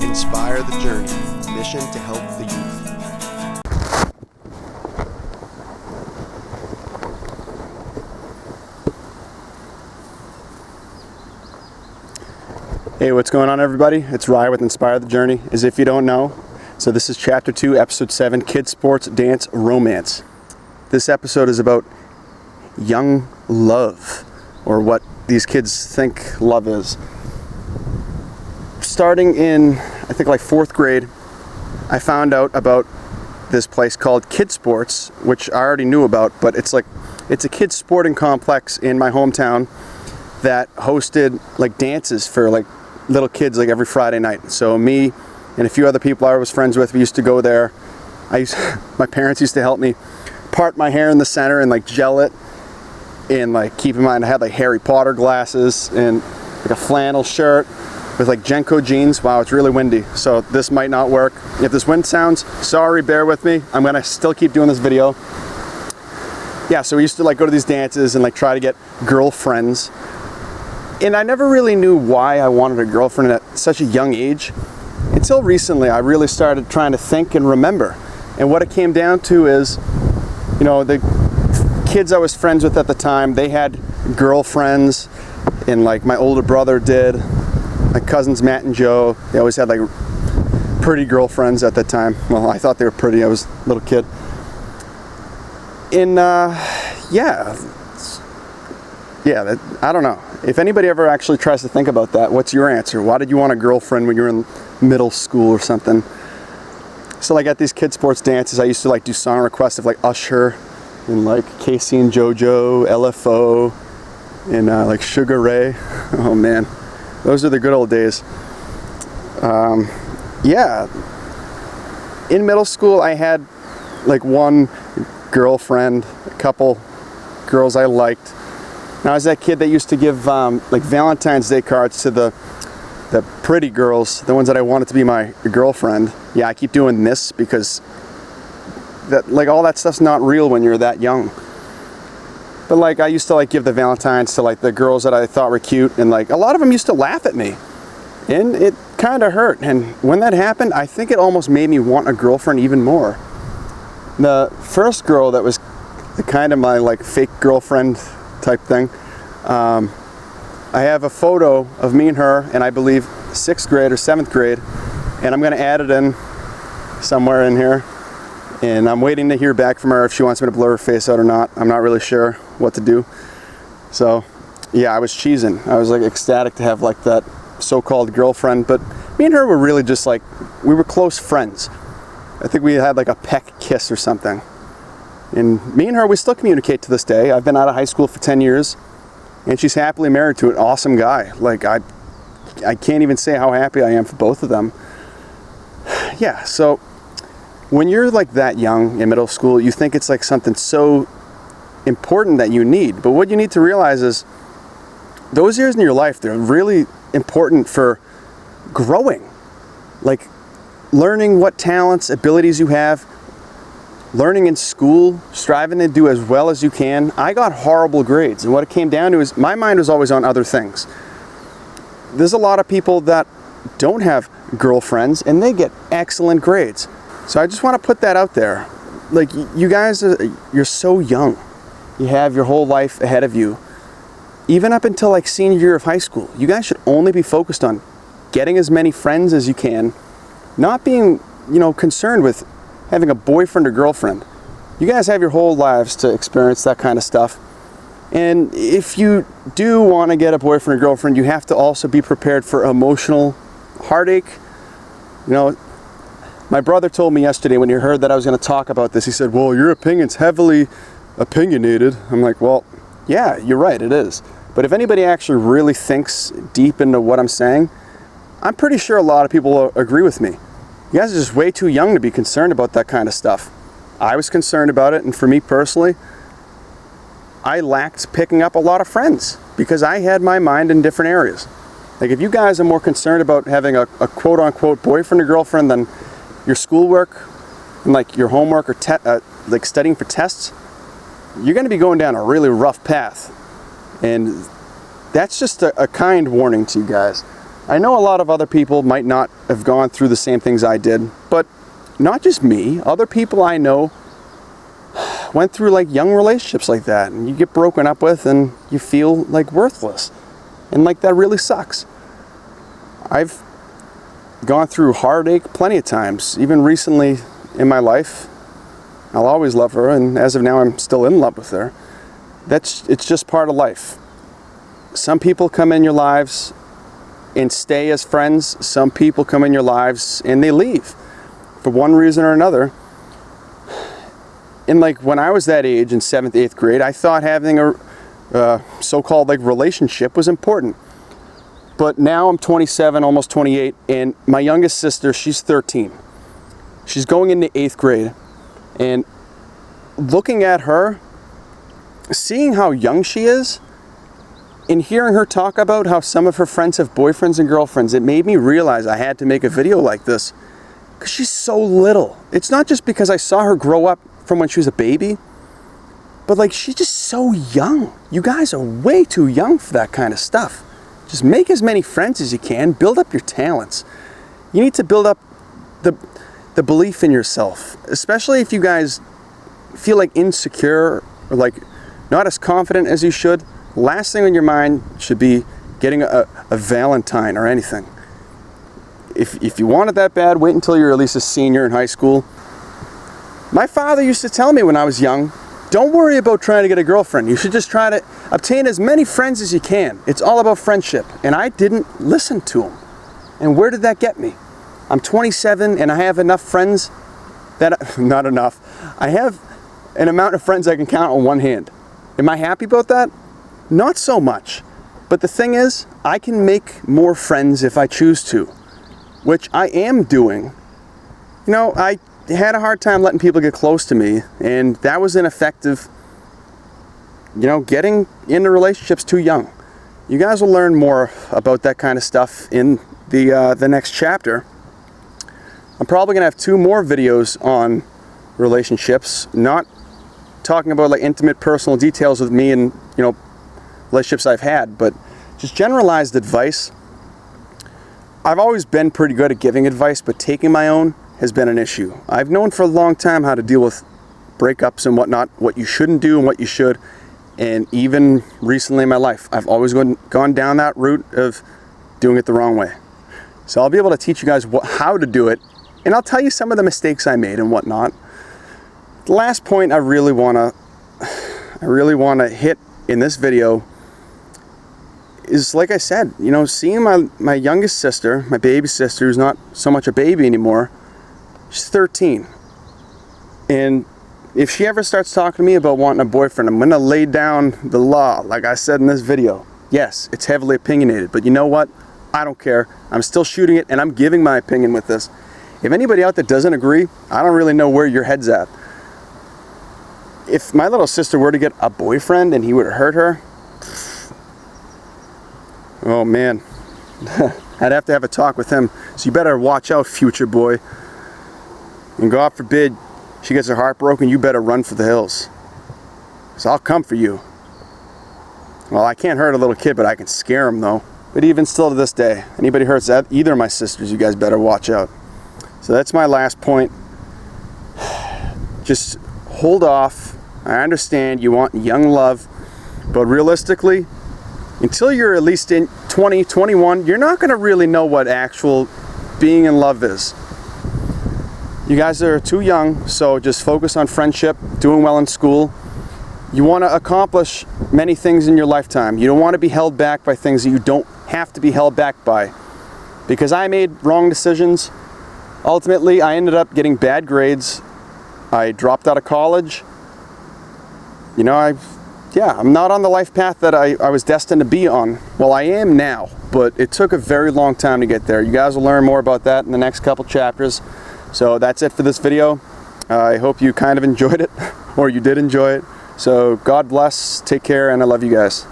Inspire the journey. Mission to help the youth. Hey, what's going on, everybody? It's Rye with Inspire the Journey, as if you don't know. So this is Chapter 2, Episode 7, Kids, Sports, Dance, Romance. This episode is about young love, or what these kids think love is. Starting in, I think, like 4th grade, I found out about this place called Kidsport, which I already knew about, but it's a kids sporting complex in my hometown that hosted like dances for like little kids like every Friday night. So me and a few other people I was friends with, we used to go there. My parents used to help me part my hair in the center and like gel it. And like, keep in mind, I had like Harry Potter glasses and like a flannel shirt with like Jenko jeans. Wow, it's really windy, so this might not work. If this wind sounds, sorry, bear with me. I'm gonna still keep doing this video. Yeah, so we used to like go to these dances and like try to get girlfriends. And I never really knew why I wanted a girlfriend at such a young age. Until recently, I really started trying to think and remember. And what it came down to is, you know, the kids I was friends with at the time, they had girlfriends, and like my older brother did. My cousins Matt and Joe, they always had like pretty girlfriends at the time. Well, I thought they were pretty, I was a little kid. And I don't know. If anybody ever actually tries to think about that, what's your answer? Why did you want a girlfriend when you were in middle school or something? So like at these Kids Sports dances, I used to like do song requests of like Usher and like Casey and JoJo, LFO, and like Sugar Ray. Oh man, those are the good old days. Yeah. In middle school, I had like one girlfriend, a couple girls I liked. Now, I was that kid that used to give like Valentine's Day cards to the pretty girls, the ones that I wanted to be my girlfriend. Yeah, I keep doing this because that, like, all that stuff's not real when you're that young. But like, I used to like give the Valentines to like the girls that I thought were cute, and like a lot of them used to laugh at me, and it kind of hurt. And when that happened, I think it almost made me want a girlfriend even more. The first girl that was kind of my like fake girlfriend type thing, I have a photo of me and her in, I believe, 6th grade or 7th grade, and I'm going to add it in somewhere in here, and I'm waiting to hear back from her if she wants me to blur her face out or not. I'm not really sure what to do. So yeah, I was cheesing. I was like ecstatic to have like that so-called girlfriend, but me and her were really just like, we were close friends. I think we had like a peck kiss or something. And me and her, we still communicate to this day. I've been out of high school for 10 years, and she's happily married to an awesome guy. Like, I can't even say how happy I am for both of them. Yeah, so when you're like that young in middle school, you think it's like something so important that you need. But what you need to realize is those years in your life, they're really important for growing. Like learning what talents, abilities you have, learning in school, striving to do as well as you can. I got horrible grades, and what it came down to is my mind was always on other things. There's a lot of people that don't have girlfriends, and they get excellent grades. So I just want to put that out there. Like, you guys, you're so young. You have your whole life ahead of you. Even up until like senior year of high school, you guys should only be focused on getting as many friends as you can, not being, you know, concerned with having a boyfriend or girlfriend. You guys have your whole lives to experience that kind of stuff. And if you do want to get a boyfriend or girlfriend, you have to also be prepared for emotional heartache. You know, my brother told me yesterday when he heard that I was going to talk about this, he said, well, your opinion's heavily opinionated. I'm like, well, yeah, you're right, it is. But if anybody actually really thinks deep into what I'm saying, I'm pretty sure a lot of people will agree with me. You guys are just way too young to be concerned about that kind of stuff. I was concerned about it, and for me personally, I lacked picking up a lot of friends because I had my mind in different areas. Like, if you guys are more concerned about having a quote-unquote boyfriend or girlfriend than your schoolwork and like your homework or like studying for tests, you're going to be going down a really rough path. And that's just a kind warning to you guys. I know a lot of other people might not have gone through the same things I did, but not just me. Other people I know went through like young relationships like that, and you get broken up with and you feel like worthless. And like that really sucks. I've gone through heartache plenty of times, even recently in my life. I'll always love her, and as of now I'm still in love with her. It's just part of life. Some people come in your lives and stay as friends. Some people come in your lives and they leave for one reason or another. And like when I was that age in 7th, 8th grade, I thought having a so-called like relationship was important. But now I'm 27, almost 28, and my youngest sister, she's 13. She's going into 8th grade. And looking at her, seeing how young she is, and hearing her talk about how some of her friends have boyfriends and girlfriends, it made me realize I had to make a video like this. Because she's so little. It's not just because I saw her grow up from when she was a baby, but like she's just so young. You guys are way too young for that kind of stuff. Just make as many friends as you can. Build up your talents. You need to build up the belief in yourself. Especially if you guys feel like insecure or like not as confident as you should. Last thing on your mind should be getting a Valentine or anything. If you want it that bad, wait until you're at least a senior in high school. My father used to tell me when I was young, don't worry about trying to get a girlfriend. You should just try to obtain as many friends as you can. It's all about friendship. And I didn't listen to him. And where did that get me? I'm 27 and I have enough friends that, not enough, I have an amount of friends I can count on one hand. Am I happy about that? Not so much. But the thing is, I can make more friends if I choose to, which I am doing. You know, I had a hard time letting people get close to me, and that was ineffective, you know, getting into relationships too young. You guys will learn more about that kind of stuff in the next chapter. I'm probably gonna have 2 more videos on relationships, not talking about like intimate personal details with me and, you know, relationships I've had, but just generalized advice. I've always been pretty good at giving advice, but taking my own has been an issue. I've known for a long time how to deal with breakups and whatnot, what you shouldn't do and what you should. And even recently in my life, I've always gone down that route of doing it the wrong way. So I'll be able to teach you guys how to do it, and I'll tell you some of the mistakes I made and whatnot. The last point I really want to hit in this video is, like I said, you know, seeing my youngest sister, my baby sister, who's not so much a baby anymore. She's 13. And if she ever starts talking to me about wanting a boyfriend, I'm going to lay down the law, like I said in this video. Yes, it's heavily opinionated, but you know what? I don't care. I'm still shooting it, and I'm giving my opinion with this. If anybody out there doesn't agree, I don't really know where your head's at. If my little sister were to get a boyfriend and he would hurt her, oh man, I'd have to have a talk with him. So you better watch out, future boy. And God forbid she gets her heart broken, you better run for the hills. So I'll come for you. Well, I can't hurt a little kid, but I can scare him though. But even still to this day, anybody hurts either of my sisters, you guys better watch out. So that's my last point. Just hold off. I understand you want young love, but realistically, until you're at least in 20, 21, you're not going to really know what actual being in love is. You guys are too young, so just focus on friendship, doing well in school. You want to accomplish many things in your lifetime. You don't want to be held back by things that you don't have to be held back by. Because I made wrong decisions. Ultimately, I ended up getting bad grades. I dropped out of college. You know, I'm not on the life path that I was destined to be on. Well, I am now, but it took a very long time to get there. You guys will learn more about that in the next couple chapters. So that's it for this video. I hope you kind of enjoyed it, or you did enjoy it. So God bless, take care, and I love you guys.